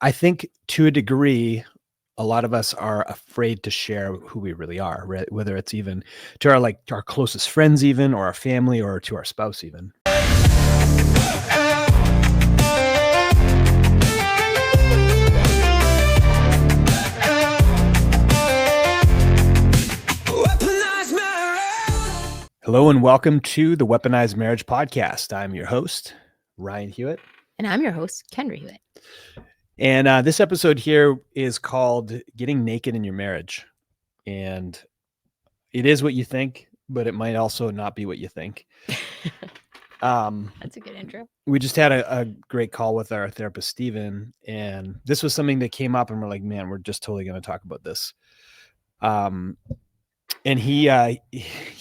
I think to a degree, a lot of us are afraid to share who we really are, right? Whether it's even to our closest friends, even, or our family, or to our spouse, even. Hello and welcome to the Weaponized Marriage Podcast. I'm your host, Ryan Hewitt. And I'm your host, Kendra Hewitt. And this episode here is called Getting Naked in Your Marriage. And it is what you think, but it might also not be what you think. That's a good intro. We just had a great call with our therapist, Steven, and this was something that came up and we're like, man, we're just totally going to talk about this. And he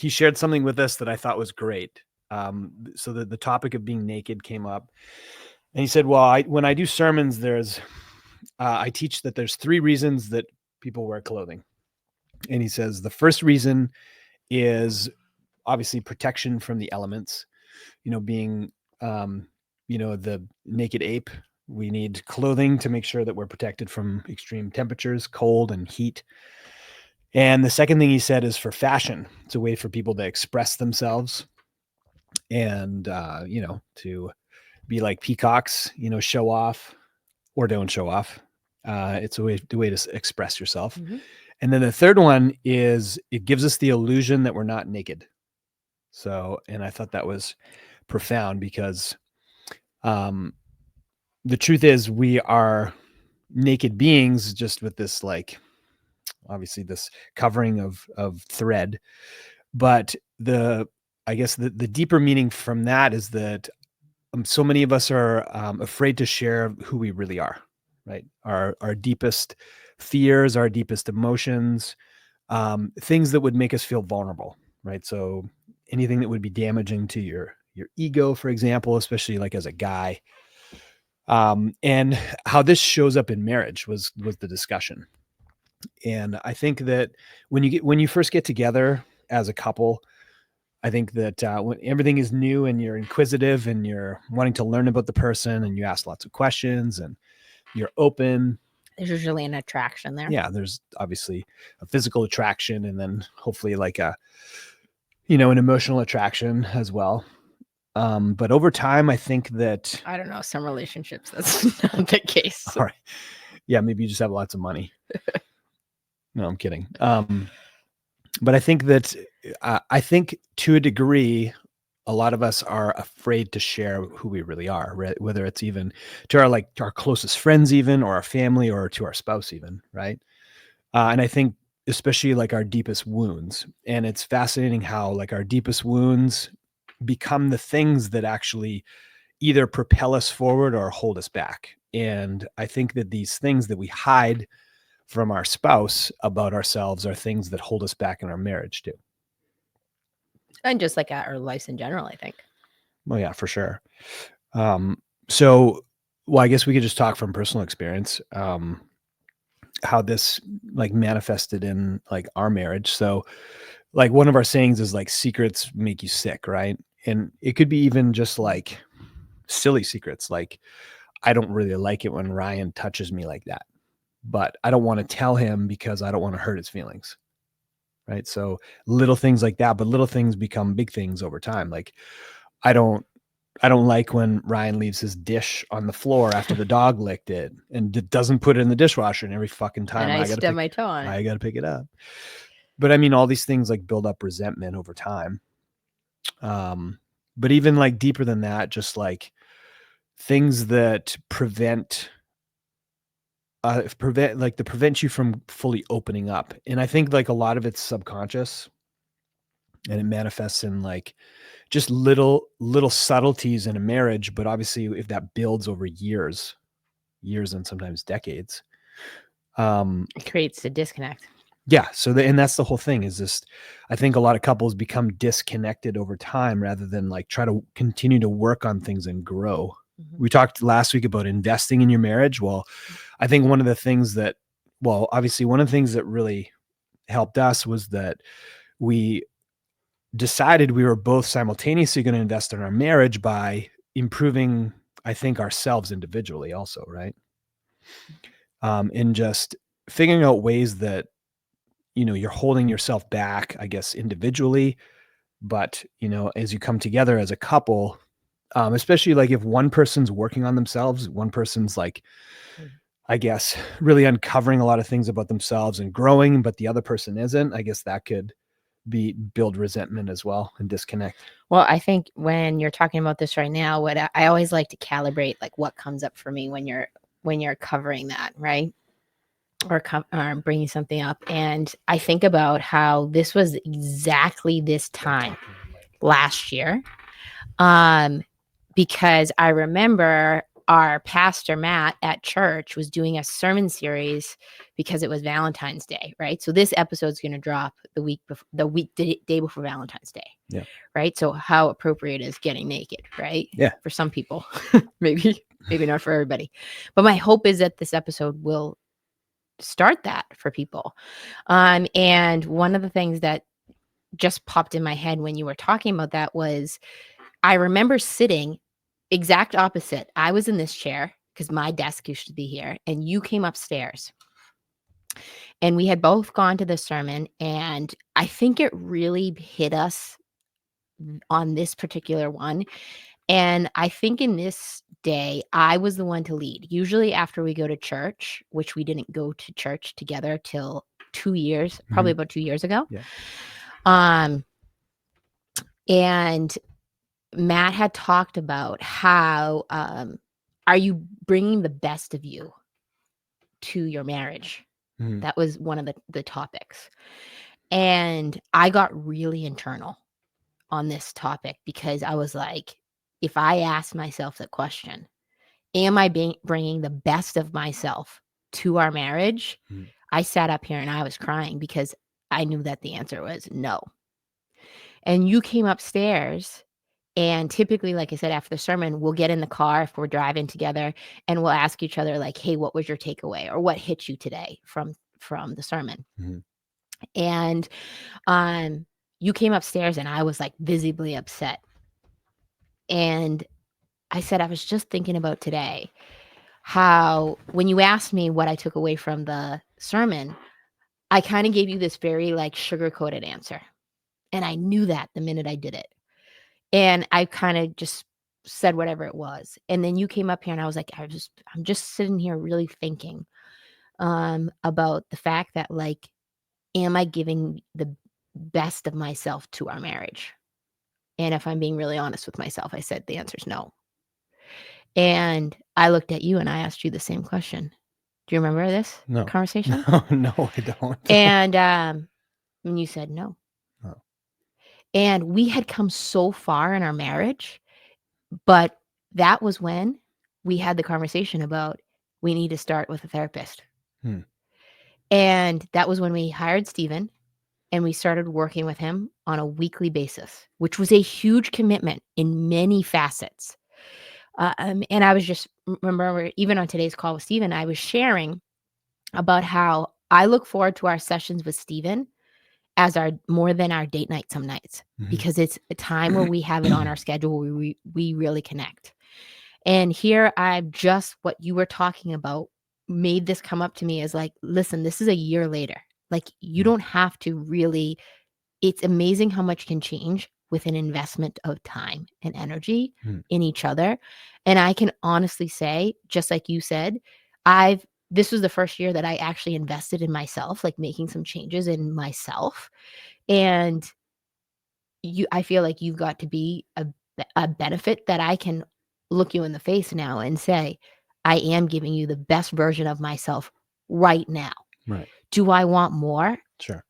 shared something with us that I thought was great. So the topic of being naked came up, and he said, well, when I do sermons, I teach that there's 3 reasons that people wear clothing. And he says, the first reason is obviously protection from the elements, being, the naked ape. We need clothing to make sure that we're protected from extreme temperatures, cold and heat. And the second thing he said is for fashion. It's a way for people to express themselves and, to be like peacocks, show off or don't show off. It's a way to express yourself. Mm-hmm. And then the third one is it gives us the illusion that we're not naked. So, and I thought that was profound because the truth is we are naked beings just with this obviously this covering of thread, but the deeper meaning from that is that so many of us are afraid to share who we really are, right? Our deepest fears, our deepest emotions, things that would make us feel vulnerable, right? So anything that would be damaging to your ego, for example, especially like as a guy, and how this shows up in marriage was the discussion. And I think that when you first get together as a couple, I think that when everything is new and you're inquisitive and you're wanting to learn about the person and you ask lots of questions and you're open. There's usually an attraction there. Yeah, there's obviously a physical attraction and then hopefully like an emotional attraction as well. But over time, I think that... I don't know, some relationships, that's not the case. All right. Yeah, maybe you just have lots of money. No, I'm kidding. But I think that to a degree, a lot of us are afraid to share who we really are, right? Whether it's even to our closest friends, even, or our family, or to our spouse, even, right? And I think especially like our deepest wounds. And it's fascinating how like our deepest wounds become the things that actually either propel us forward or hold us back. And I think that these things that we hide from our spouse about ourselves are things that hold us back in our marriage too. And just like our lives in general, I think. Well, yeah, for sure. So I guess we could just talk from personal experience, how this like manifested in like our marriage. So like one of our sayings is like secrets make you sick, right? And it could be even just like silly secrets. Like, I don't really like it when Ryan touches me like that, but I don't want to tell him because I don't want to hurt his feelings. Right. So little things like that, but little things become big things over time. Like I don't like when Ryan leaves his dish on the floor after the dog licked it and doesn't put it in the dishwasher, and every fucking time I stub my toe on it. I got to pick it up. But I mean, all these things like build up resentment over time. But even like deeper than that, just like things that prevent you from fully opening up. And I think like a lot of it's subconscious and it manifests in like just little subtleties in a marriage. But obviously if that builds over years and sometimes decades, it creates a disconnect. Yeah. So and that's the whole thing is just, I think a lot of couples become disconnected over time rather than like try to continue to work on things and grow. Mm-hmm. We talked last week about investing in your marriage. Well, I think one of the things that really helped us was that we decided we were both simultaneously going to invest in our marriage by improving, I think, ourselves individually also, right? in just figuring out ways that, you're holding yourself back, I guess, individually, but, as you come together as a couple, especially like if one person's working on themselves, one person's like, I guess, really uncovering a lot of things about themselves and growing, but the other person isn't, I guess that could build resentment as well and disconnect. Well, I think when you're talking about this right now, what I always like to calibrate, like what comes up for me when you're covering that, right? Or bringing something up. And I think about how this was exactly this time last year. Because I remember our pastor, Matt, at church was doing a sermon series because it was Valentine's Day, right? So this episode is going to drop the day before Valentine's Day. Yeah. Right. So how appropriate is getting naked, right? Yeah. For some people, maybe not for everybody. But my hope is that this episode will start that for people. And one of the things that just popped in my head when you were talking about that was I remember sitting exact opposite. I was in this chair because my desk used to be here, and you came upstairs. And we had both gone to the sermon, and I think it really hit us on this particular one. And I think in this day, I was the one to lead. Usually after we go to church, which we didn't go to church together till 2 years, probably about 2 years ago. Yeah. And Matt had talked about how are you bringing the best of you to your marriage? Mhm. That was one of the topics. And I got really internal on this topic because I was like, if I ask myself the question, am I bringing the best of myself to our marriage? Mhm. I sat up here and I was crying because I knew that the answer was no. And you came upstairs, and typically, like I said, after the sermon, we'll get in the car if we're driving together and we'll ask each other like, hey, what was your takeaway or what hit you today from the sermon? Mhm. And you came upstairs and I was like visibly upset. And I said, I was just thinking about today how when you asked me what I took away from the sermon, I kind of gave you this very like sugar-coated answer. And I knew that the minute I did it. And I kind of just said whatever it was. And then you came up here and I was like, I'm just sitting here really thinking about the fact that like, am I giving the best of myself to our marriage? And if I'm being really honest with myself, I said the answer is no. And I looked at you and I asked you the same question. Do you remember this conversation? No, I don't. And you said no. Oh. And we had come so far in our marriage, but that was when we had the conversation about we need to start with a therapist. And that was when we hired Stephen and we started working with him on a weekly basis, which was a huge commitment in many facets. And I was just remember even on today's call with Stephen, I was sharing about how I look forward to our sessions with Stephen as our more than our date night some nights, because it's a time where we have it on our schedule where we really connect. And here I've just what you were talking about made this come up to me as like, listen, this is a year later. Like you don't have to really, it's amazing how much can change with an investment of time and energy in each other. And I can honestly say, just like you said, this was the first year that I actually invested in myself, like making some changes in myself. And I feel like you've got to be a benefit that I can look you in the face now and say, I am giving you the best version of myself right now. Right. Do I want more? Sure.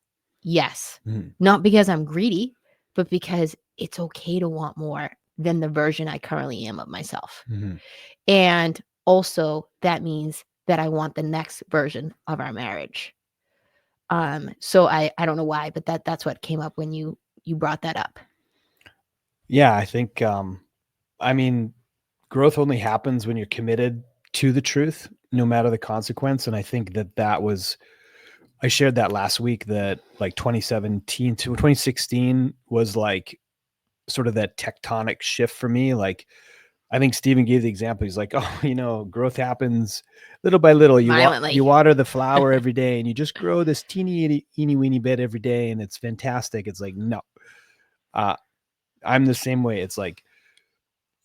Yes. Not because I'm greedy, but because it's okay to want more than the version I currently am of myself. And also that means that I want the next version of our marriage. So I don't know why, but that's what came up when you brought that up. Yeah, I think, I mean, growth only happens when you're committed to the truth, no matter the consequence. And I think that was, I shared that last week that like 2017 to 2016 was like sort of that tectonic shift for me. Like I think Stephen gave the example. He's like, oh, growth happens little by little. You Violently. water the flower every day, and you just grow this teeny weeny bit every day, and it's fantastic. It's like, no, I'm the same way. It's like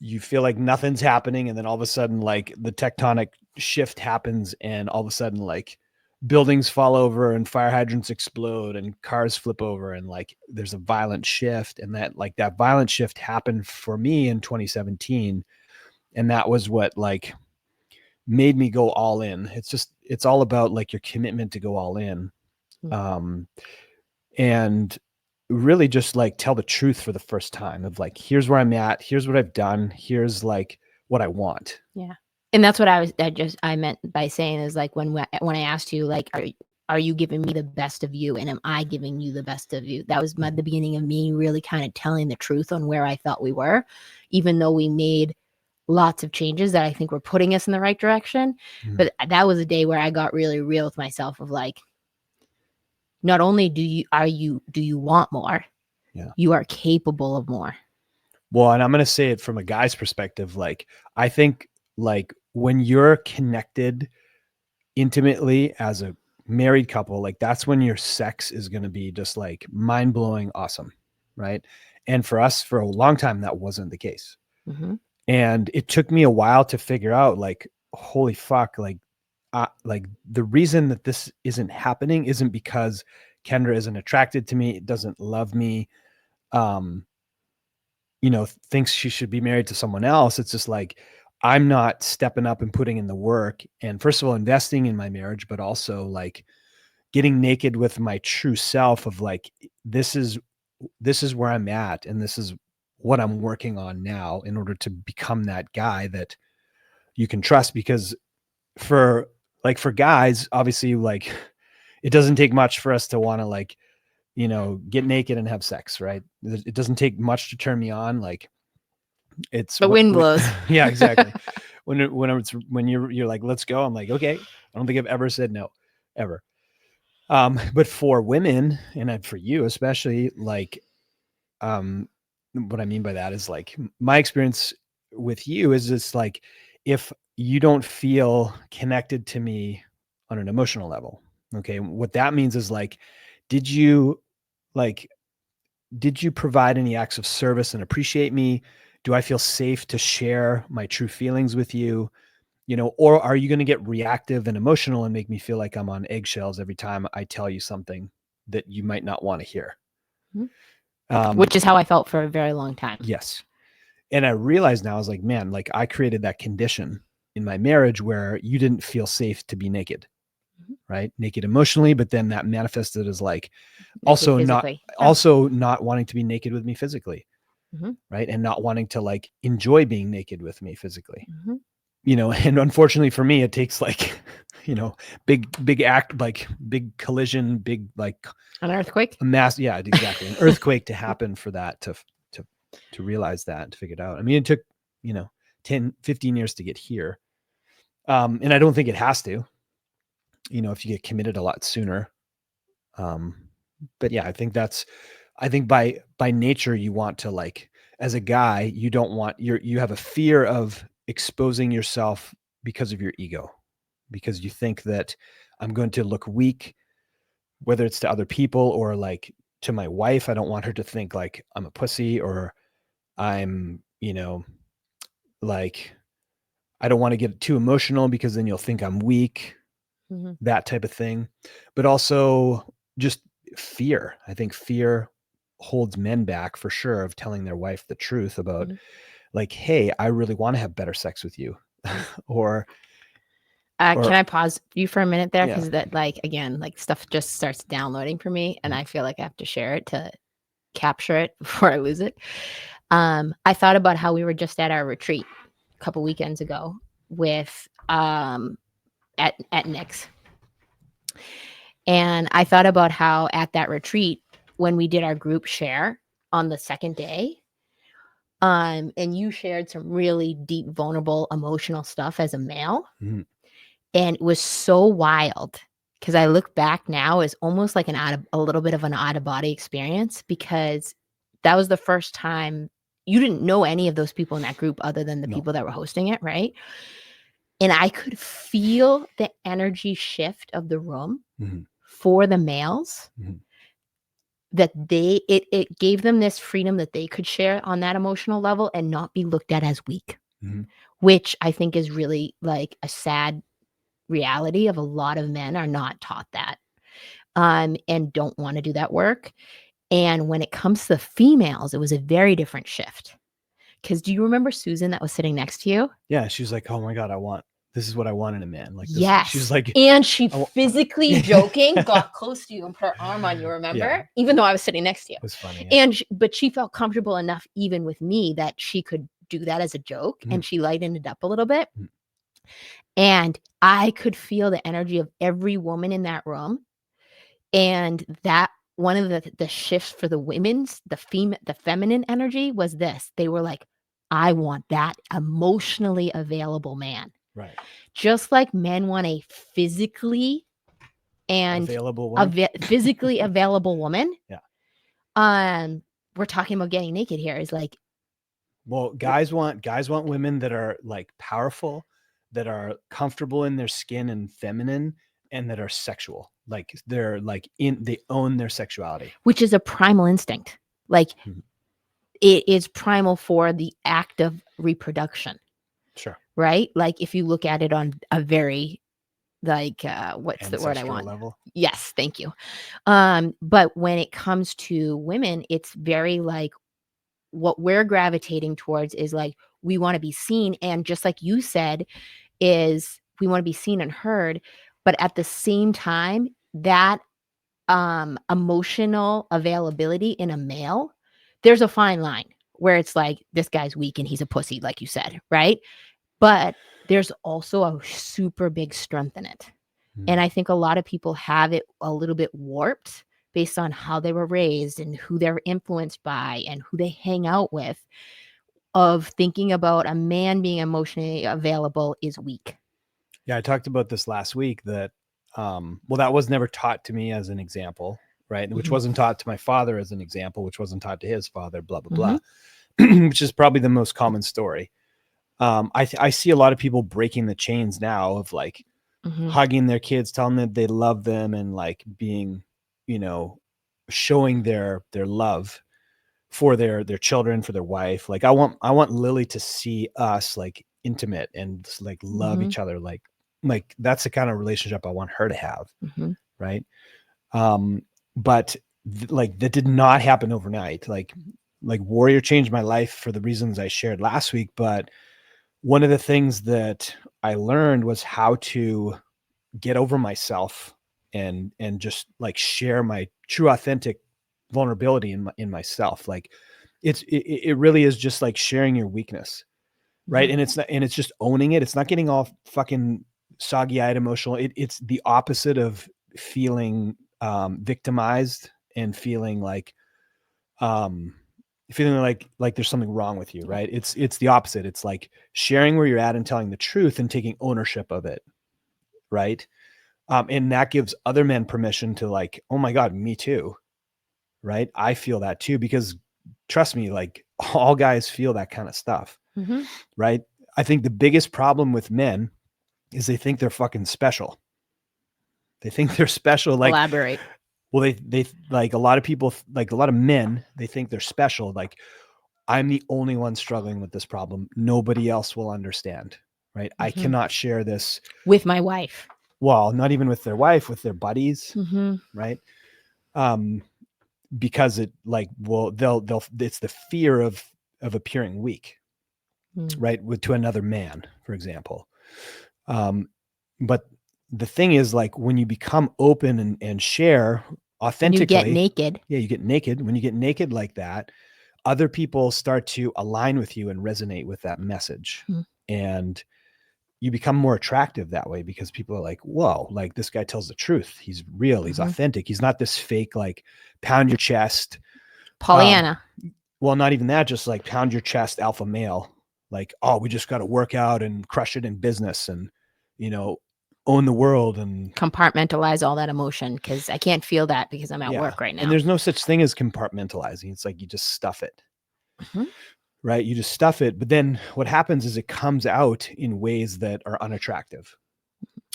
you feel like nothing's happening, and then all of a sudden, like the tectonic shift happens, and all of a sudden, like buildings fall over and fire hydrants explode and cars flip over, and like there's a violent shift. And that violent shift happened for me in 2017. And that was what like made me go all in. It's all about like your commitment to go all in. And really just like tell the truth for the first time of like, here's where I'm at. Here's what I've done. Here's like what I want. Yeah. And that's what I meant by saying is like, when I asked you, like, are you giving me the best of you? And am I giving you the best of you? That was the beginning of me really kind of telling the truth on where I thought we were, even though we made lots of changes that I think were putting us in the right direction. But that was a day where I got really real with myself of like, not only do you want more, you are capable of more. Well, and I'm going to say it from a guy's perspective. Like, I think like when you're connected intimately as a married couple, like that's when your sex is going to be just like mind blowing, awesome. Right. And for us, for a long time, that wasn't the case. And it took me a while to figure out like, holy fuck, like the reason that this isn't happening isn't because Kendra isn't attracted to me. It doesn't love me. Thinks she should be married to someone else. It's just like, I'm not stepping up and putting in the work. And first of all, investing in my marriage, but also like getting naked with my true self of like, this is where I'm at. And this is what I'm working on now in order to become that guy that you can trust. Because for guys, obviously, like it doesn't take much for us to want to like, get naked and have sex, right? It doesn't take much to turn me on. Like it's the wind blows. Yeah, exactly. when you're like, let's go. I'm like, okay. I don't think I've ever said no, ever. But for women and for you especially, like, what I mean by that is like my experience with you is just like, if you don't feel connected to me on an emotional level, okay, what that means is like, did you provide any acts of service and appreciate me? Do I feel safe to share my true feelings with you? Or are you going to get reactive and emotional and make me feel like I'm on eggshells every time I tell you something that you might not want to hear? Which is how I felt for a very long time. Yes. And I realize now, I was like, man, like I created that condition in my marriage where you didn't feel safe to be naked, right? Naked emotionally, but then that manifested as like also not wanting to be naked with me physically, right? And not wanting to like enjoy being naked with me physically, and unfortunately for me, it takes like, big act, like big collision, big, like an earthquake, a mass. Yeah, exactly. An earthquake to happen for that to realize that, to figure it out. I mean, it took, 10, 15 years to get here. And I don't think it has to, if you get committed a lot sooner. But yeah, I think by nature, you want to, like, as a guy, you don't want you have a fear of exposing yourself because of your ego, because you think that I'm going to look weak, whether it's to other people or like to my wife. I don't want her to think like I'm a pussy, or I'm, like, I don't want to get too emotional because then you'll think I'm weak, that type of thing. But also just fear. I think fear holds men back for sure of telling their wife the truth about like, hey, I really want to have better sex with you. or can I pause you for a minute there? Because that, like, again, like stuff just starts downloading for me, and I feel like I have to share it to capture it before I lose it. I thought about how we were just at our retreat a couple weekends ago with at Nick's. And I thought about how at that retreat, when we did our group share on the second day, and you shared some really deep, vulnerable, emotional stuff as a male. And it was so wild, because I look back now as almost like a little bit of an out of body experience, because that was the first time you didn't know any of those people in that group other than the No. people that were hosting it, right? And I could feel the energy shift of the room for the males, that it gave them this freedom that they could share on that emotional level and not be looked at as weak, which I think is really like a sad reality of a lot of men are not taught that, and don't want to do that work. And when it comes to the females, it was a very different shift. Because do you remember Susan that was sitting next to you? Yeah, she was like, "Oh my God, this is what I want in a man." Like, yes. She was like, and she physically joking got close to you and put her arm on you, remember? Yeah. Even though I was sitting next to you. It was funny. Yeah. But she felt comfortable enough even with me that she could do that as a joke, and she lightened it up a little bit. And I could feel the energy of every woman in that room. And that one of the shifts for the women's, the feminine energy was this. They were like, I want that emotionally available man. Right. Just like men want a physically and Available woman. physically available woman. Yeah. We're talking about getting naked here. Is like, well, guys want women that are like powerful, that are comfortable in their skin and feminine, and that are sexual. Like they're like they own their sexuality, which is a primal instinct. Like it is primal for the act of reproduction. Sure. Right? Like if you look at it on a very like what's the word I want? Level. Yes, thank you. But when it comes to women, it's very like what we're gravitating towards is like we want to be seen, and just like you said, is we want to be seen and heard, but at the same time that emotional availability in a male, there's a fine line where it's like this guy's weak and he's a pussy, like you said, right? But there's also a super big strength in it. And I think a lot of people have it a little bit warped based on how they were raised and who they're influenced by and who they hang out with, of thinking about a man being emotionally available is weak. Yeah, I talked about this last week that, well, that was never taught to me as an example, right? Which wasn't taught to my father as an example, which wasn't taught to his father, blah, blah, blah, which is probably the most common story. I see a lot of people breaking the chains now of like hugging their kids, telling them they love them, and like being, showing their love for their children, for their wife. Like I want Lily to see us like intimate and like love each other. Like that's the kind of relationship I want her to have. Right. But like that did not happen overnight. Like Warrior changed my life for the reasons I shared last week. But one of the things that I learned was how to get over myself and just like share my true authentic vulnerability in myself. Like it really is just like sharing your weakness. Right. And it's just owning it. It's not getting all fucking soggy eyed emotional. It's the opposite of feeling victimized and feeling like there's something wrong with you, right? It's the opposite. It's like sharing where you're at and telling the truth and taking ownership of it, right? And that gives other men permission to like, oh my God, me too, right? I feel that too, because trust me, like all guys feel that kind of stuff, right? I think the biggest problem with men is they think they're fucking special. They think they're special. Like, elaborate. Well, they like a lot of people, like a lot of men, they think they're special. Like I'm the only one struggling with this problem. Nobody else will understand, right? I cannot share this with my wife. Well, not even with their wife, with their buddies, right? Because it like, well, they'll it's the fear of appearing weak, right? To another man, for example. But the thing is, like when you become open and share authentically, you get naked. Yeah, you get naked. When you get naked like that, other people start to align with you and resonate with that message. And you become more attractive that way because people are like, whoa, like this guy tells the truth. He's real. He's authentic. He's not this fake, like pound your chest. Pollyanna. Well, not even that, just like pound your chest alpha male. Like, oh, we just got to work out and crush it in business and, own the world and compartmentalize all that emotion because I can't feel that because I'm at work right now. And there's no such thing as compartmentalizing. It's like you just stuff it. right? You just stuff it. But then what happens is it comes out in ways that are unattractive,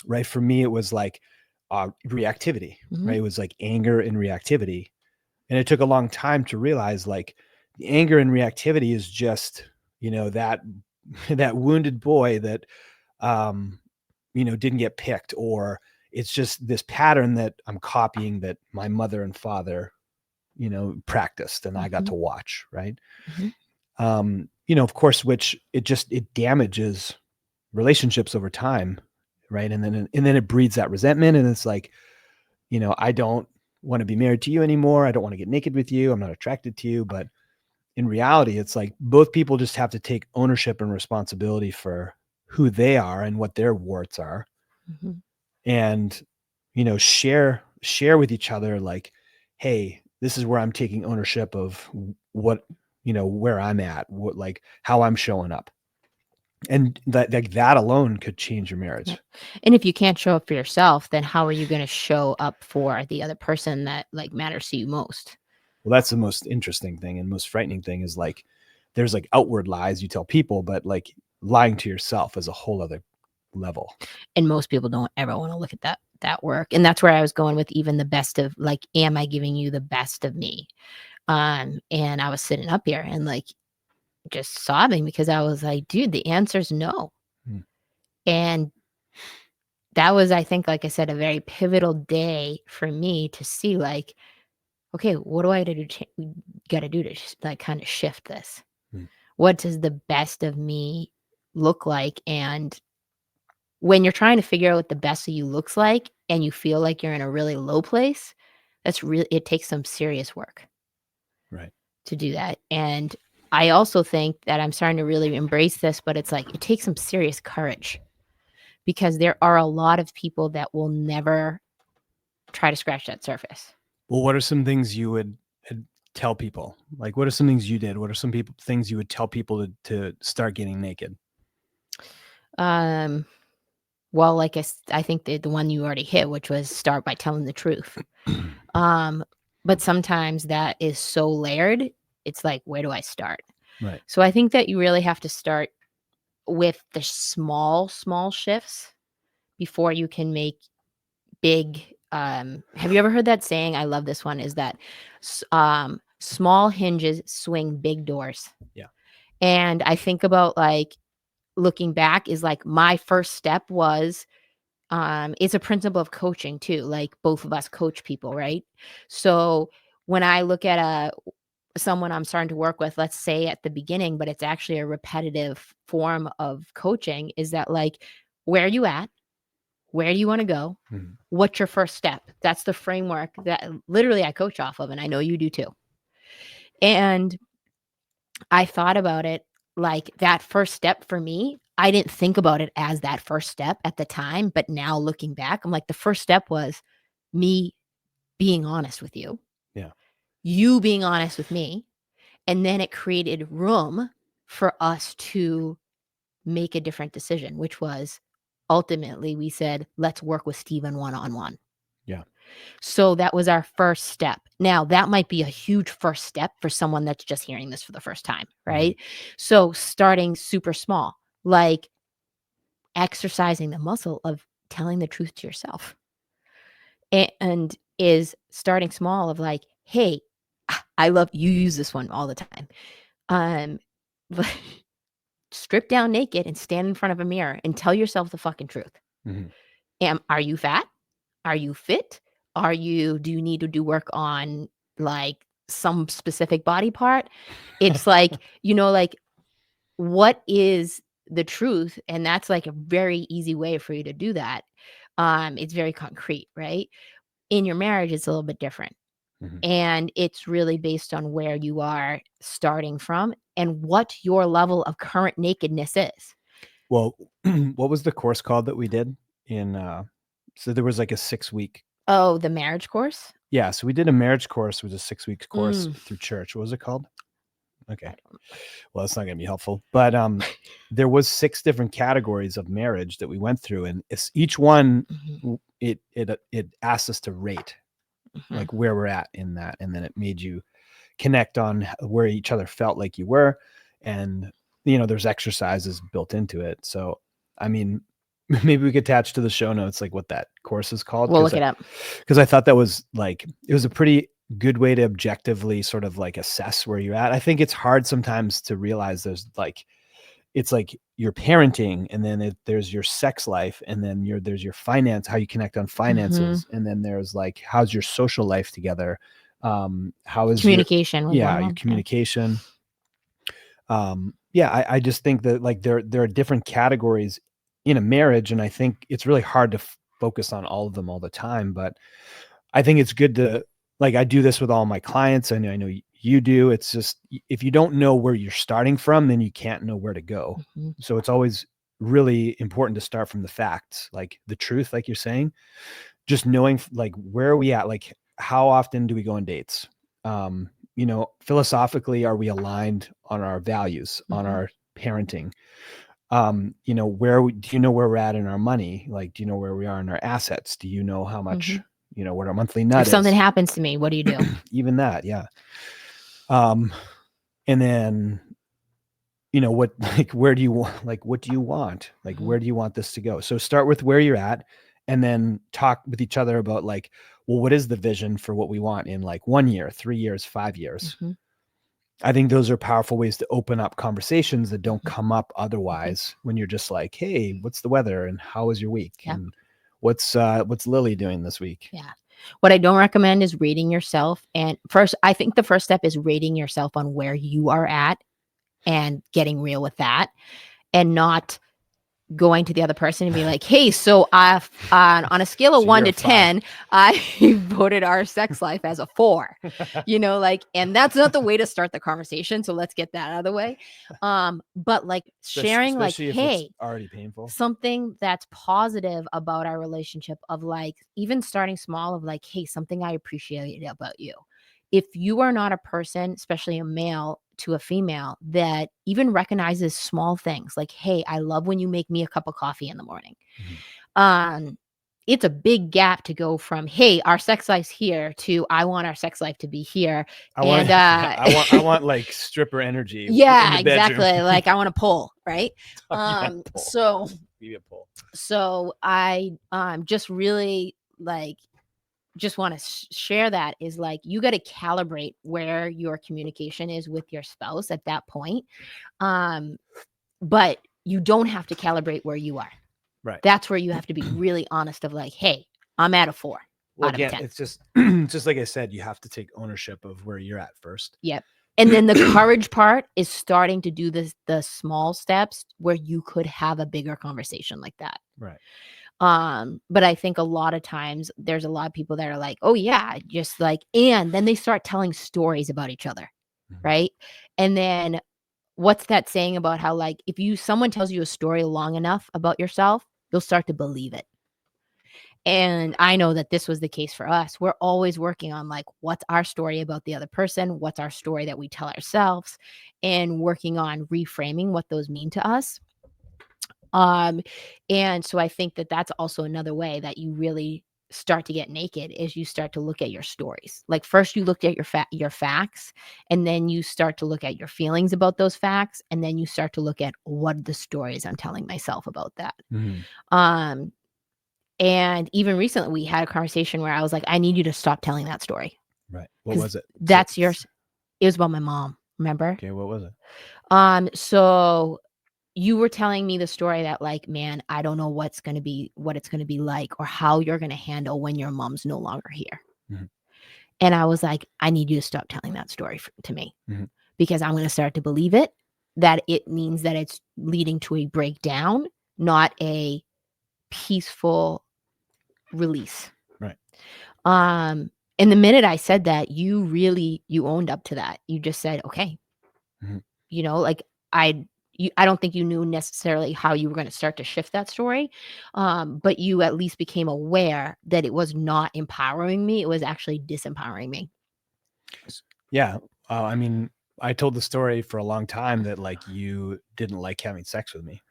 right? For me, it was like reactivity, right? It was like anger and reactivity. And it took a long time to realize like the anger and reactivity is just, that wounded boy that, didn't get picked, or it's just this pattern that I'm copying that my mother and father, practiced and I got to watch. Right. Of course, which it damages relationships over time. Right. And then it breeds that resentment. And it's like, I don't want to be married to you anymore. I don't want to get naked with you. I'm not attracted to you. But in reality, it's like both people just have to take ownership and responsibility for who they are and what their warts are. And, share with each other like, hey, this is where I'm taking ownership of what, where I'm at, what, like how I'm showing up. And that alone could change your marriage. Yeah. And if you can't show up for yourself, then how are you going to show up for the other person that like matters to you most? Well, that's the most interesting thing and most frightening thing is like, there's like outward lies you tell people, but like lying to yourself is a whole other level. And most people don't ever want to look at that work. And that's where I was going with even the best of like, am I giving you the best of me? And I was sitting up here and like just sobbing because I was like, dude, the answer's no. And that was, I think, like I said, a very pivotal day for me to see like, okay, what do I got to do to like kind of shift this? What does the best of me look like? And when you're trying to figure out what the best of you looks like and you feel like you're in a really low place, it takes some serious work. Right. To do that. And I also think that I'm starting to really embrace this, but it's like it takes some serious courage because there are a lot of people that will never try to scratch that surface. Well, what are some things you would tell people? Like, what are some things you did? What are some things you would tell people to start getting naked? Well, like I think the one you already hit, which was start by telling the truth. But sometimes that is so layered. It's like, where do I start? Right. So I think that you really have to start with the small shifts before you can make big. Have you ever heard that saying? I love this one. Is that small hinges swing big doors? Yeah. And I think about like looking back is like my first step was it's a principle of coaching too. Like both of us coach people, right? So when I look at someone I'm starting to work with, let's say at the beginning, but it's actually a repetitive form of coaching, is that like, where are you at? Where do you want to go? What's your first step? That's the framework that literally I coach off of, and I know you do too. And I thought about it like that first step for me. I didn't think about it as that first step at the time, but now looking back, I'm like, the first step was me being honest with you. Yeah. You being honest with me. And then it created room for us to make a different decision, which was ultimately we said, let's work with Steven one-on-one. Yeah. So that was our first step. Now, that might be a huge first step for someone that's just hearing this for the first time, right? So starting super small, like exercising the muscle of telling the truth to yourself. And is starting small of like, hey, I love you use this one all the time. Strip down naked and stand in front of a mirror and tell yourself the fucking truth. Are you fat? Are you fit? Do you need to do work on like some specific body part? It's like, like what is the truth? And that's like a very easy way for you to do that. It's very concrete, right? In your marriage, it's a little bit different. And it's really based on where you are starting from and what your level of current nakedness is. Well, what was the course called that we did in, so there was like a 6-week. Oh, the marriage course? Yeah. So we did a marriage course, it was a 6-week course through church. What was it called? Okay. Well, that's not going to be helpful, but, there was 6 different categories of marriage that we went through, and each one, it asked us to rate like where we're at in that. And then it made you connect on where each other felt like you were. and there's exercises built into it. So, I mean, maybe we could attach to the show notes like what that course is called. We'll look it up. Because I thought that was like, it was a pretty good way to objectively sort of like assess where you're at. I think it's hard sometimes to realize it's like your parenting, and then there's your sex life, and then there's your finance, how you connect on finances. And then there's like, how's your social life together? How is communication? your communication. I just think that like there are different categories in a marriage, and I think it's really hard to focus on all of them all the time. But I think it's good to, like, I do this with all my clients. I know you do. It's just, if you don't know where you're starting from, then you can't know where to go. So it's always really important to start from the facts, like the truth, like you're saying, just knowing like, where are we at? Like, how often do we go on dates? Philosophically, are we aligned on our values, on our parenting? Do you know where we're at in our money? Like, do you know where we are in our assets? Do you know how much, what our monthly nut is? If something happens to me, what do you do? Even that. Yeah. And then, where do you want, like, what do you want? Like, where do you want this to go? So start with where you're at, and then talk with each other about like, well, what is the vision for what we want in like 1 year, 3 years, 5 years? I think those are powerful ways to open up conversations that don't come up otherwise when you're just like, hey, what's the weather and how was your week? Yeah. And what's Lily doing this week? Yeah. What I don't recommend is rating yourself. And first, I think the first step is rating yourself on where you are at and getting real with that, and not going to the other person and be like, hey, so I've on a scale of 1 to 10, I voted our sex life as a 4, and that's not the way to start the conversation. So let's get that out of the way. But like sharing, like, hey, it's already painful, something that's positive about our relationship, of like, even starting small, of like, hey, something I appreciate about you. If you are not a person, especially a male to a female, that even recognizes small things like, hey, I love when you make me a cup of coffee in the morning. It's a big gap to go from, hey, our sex life's here, to I want our sex life to be here. I want like stripper energy. Yeah, exactly. Like, I want to pull, right? So be a pull. So I just really like, just want to share that is like, you got to calibrate where your communication is with your spouse at that point. But you don't have to calibrate where you are. Right. That's where you have to be really honest of like, hey, I'm at a 4 out of 10. It's just like I said, you have to take ownership of where you're at first. Yep. And then the courage part is starting to do the small steps where you could have a bigger conversation like that. Right. But I think a lot of times there's a lot of people that are like, oh yeah, just like, and then they start telling stories about each other. Right. And then what's that saying about how, like, if someone tells you a story long enough about yourself, you'll start to believe it. And I know that this was the case for us. We're always working on like, what's our story about the other person? What's our story that we tell ourselves? And working on reframing what those mean to us. And so I think that that's also another way that you really start to get naked, is you start to look at your stories. Like, first you looked at your facts, and then you start to look at your feelings about those facts, and then you start to look at what the stories I'm telling myself about that. And even recently we had a conversation where I was like, I need you to stop telling that story. Right. What was it? That's yours. It was about my mom. Remember? Okay. What was it? So you were telling me the story that, like, man, I don't know what it's going to be like, or how you're going to handle when your mom's no longer here. And I was like, I need you to stop telling that story to me, because I'm going to start to believe it, that it means that it's leading to a breakdown, not a peaceful release. Right. And the minute I said that, you owned up to that. You just said, okay, like, I don't think you knew necessarily how you were going to start to shift that story, but you at least became aware that it was not empowering me. It was actually disempowering me. Yeah. I mean, I told the story for a long time that, like, you didn't like having sex with me.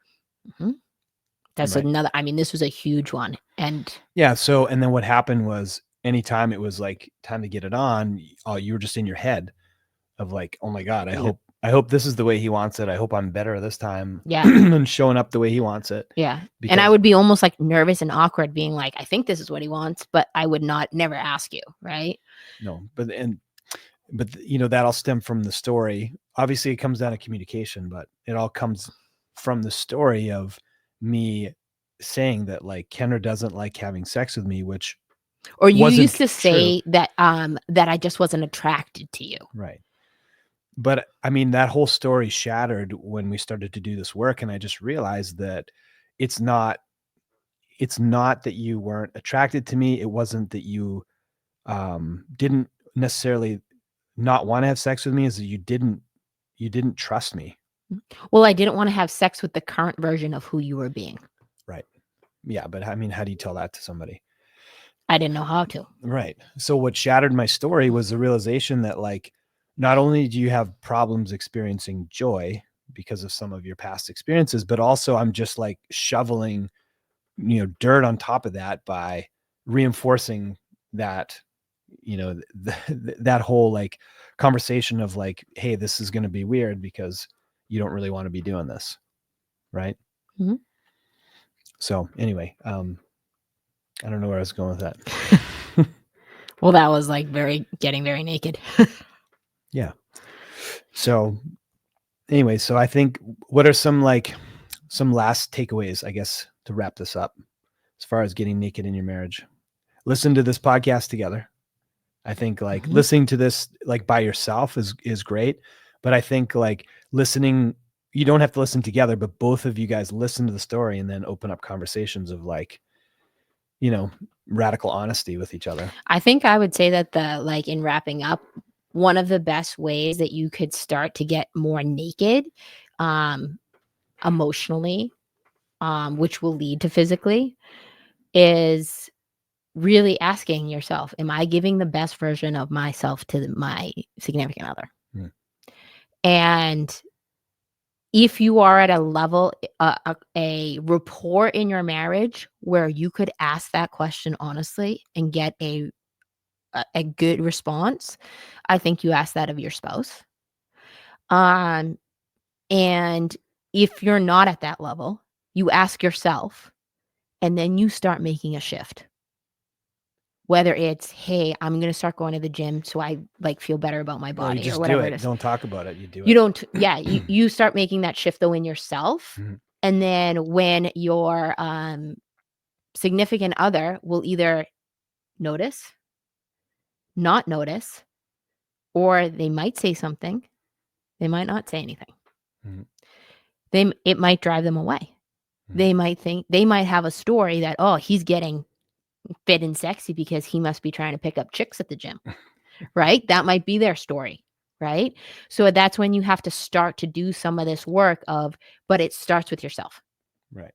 That's right. Another, I mean, this was a huge one. And yeah. So, and then what happened was, anytime it was like time to get it on, you were just in your head of like, oh my God, I hope I hope this is the way he wants it. I hope I'm better this time. Yeah. And showing up the way he wants it. Yeah. Because, and I would be almost like nervous and awkward being like, I think this is what he wants, but I would never ask you. Right. No, but you know, that all stem from the story. Obviously it comes down to communication, but it all comes from the story of me saying that like Kendra doesn't like having sex with me, which or you wasn't used to true. say that I just wasn't attracted to you. Right. But I mean, that whole story shattered when we started to do this work. And I just realized that it's not that you weren't attracted to me. It wasn't that you didn't necessarily not want to have sex with me, is that you didn't trust me. Well, I didn't want to have sex with the current version of who you were being. Right. Yeah. But I mean, how do you tell that to somebody? I didn't know how to. Right. So what shattered my story was the realization that like, not only do you have problems experiencing joy because of some of your past experiences, but also I'm just like shoveling, you know, dirt on top of that by reinforcing that, you know, that whole like conversation of like, hey, this is going to be weird because you don't really want to be doing this. Right. Mm-hmm. So anyway, I don't know where I was going with that. Well, that was like getting very naked. Yeah. So anyway, so I think what are some last takeaways, I guess, to wrap this up as far as getting naked in your marriage? Listen to this podcast together. I think like listening to this like by yourself is great, but I think like listening, you don't have to listen together, but both of you guys listen to the story and then open up conversations of like, you know, radical honesty with each other. I think I would say that in wrapping up, one of the best ways that you could start to get more naked, emotionally, which will lead to physically, is really asking yourself, am I giving the best version of myself to my significant other? And if you are at a level, a rapport in your marriage where you could ask that question honestly and get a good response, I think you ask that of your spouse. And if you're not at that level, you ask yourself, and then you start making a shift. Whether it's, hey, I'm going to start going to the gym so I like feel better about my body, you just or whatever do it. it is. Don't talk about it. You do it. You don't. Yeah, you start making that shift though in yourself, Mm-hmm. and then when your significant other will either notice, not notice, or they might say something, they might not say anything. Mm-hmm. It might drive them away. Mm-hmm. They might have a story that, oh, he's getting fit and sexy because he must be trying to pick up chicks at the gym, right? That might be their story, right? So that's when you have to start to do some of this work but it starts with yourself. Right.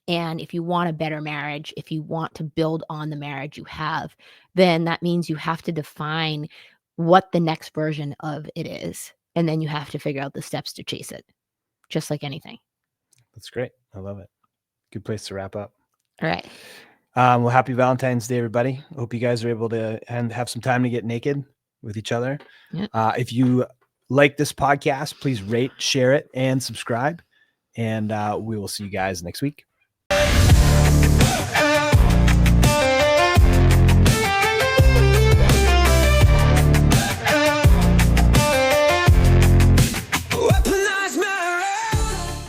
And if you want a better marriage, if you want to build on the marriage you have, then that means you have to define what the next version of it is. And then you have to figure out the steps to chase it, just like anything. That's great. I love it. Good place to wrap up. All right. Well, happy Valentine's Day, everybody. Hope you guys are able to and have some time to get naked with each other. Yep. If you like this podcast, please rate, share it, and subscribe. And we will see you guys next week.